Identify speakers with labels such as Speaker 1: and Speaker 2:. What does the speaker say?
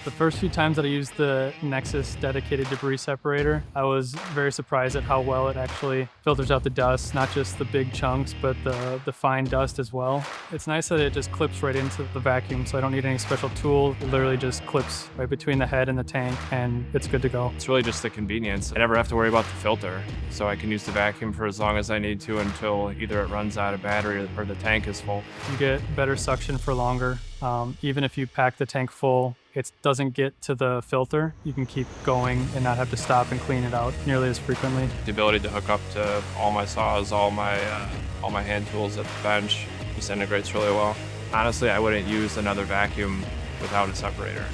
Speaker 1: The first few times that I used the NEXUS Dedicated Debris Separator, I was very surprised at how well it actually filters out the dust, not just the big chunks, but the fine dust as well. It's nice that it just clips right into the vacuum, so I don't need any special tool. It literally just clips right between the head and the tank, and it's good to go.
Speaker 2: It's really just the convenience. I never have to worry about the filter, so I can use the vacuum for as long as I need to until either it runs out of battery or the tank is full.
Speaker 1: You get better suction for longer. Even if you pack the tank full, it doesn't get to the filter. You can keep going and not have to stop and clean it out nearly as frequently.
Speaker 2: The ability to hook up to all my saws, all my hand tools at the bench just integrates really well. Honestly, I wouldn't use another vacuum without a separator.